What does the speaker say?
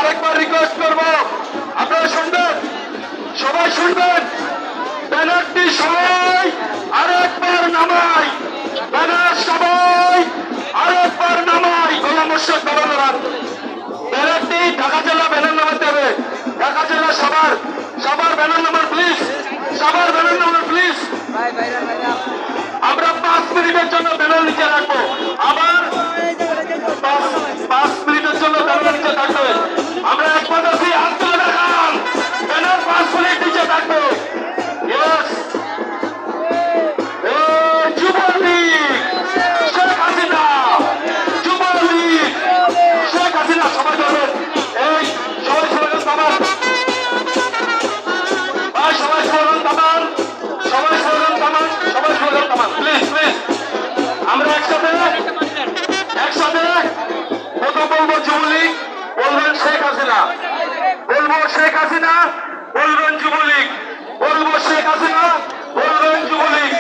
আরেকবার রিকোয়েস্ট করবো, আপনারা শুনবেন, সবাই শুনবেন, ব্যানারটি সবাই আরেকবার নামাই, ব্যানার সবাই আরেকবার নামাই। গোলাম মোর্শেদ বাবা, ব্যানারটি ঢাকা জেলা ব্যানার নামাতে হবে। ঢাকা জেলা সবার সবার ব্যানার নাম্বার প্লিজ, সবার ব্যানার নাম্বার প্লিজ। আমরা 5 মিনিটের জন্য ব্যানার নিচে রাখবো, আবার 5 মিনিটের জন্য ব্যানার নিচে থাকবে। আমরা একবার আছি, হাত তুলে দেখান, ব্যানার 5 মিনিট নিচে থাকবে। ইয়েস, যুবলীগ শেখ হাসিনা, যুবলীগ শেখ হাসিনা, সবাই ধরবেন। এই সবাই স্লোগান থামান, ভাই সবাই স্লোগান থামান, সবাই স্লোগান থামান, সবাই স্লোগান থামান, প্লিজ প্লিজ। আমরা একসাথে একসাথে প্রথম বলবো যুবলীগ, বলবেন শেখ হাসিনা, বলবো শেখ হাসিনা, বলবেন যুবলীগ, বলবো শেখ হাসিনা, বলবেন যুবলীগ।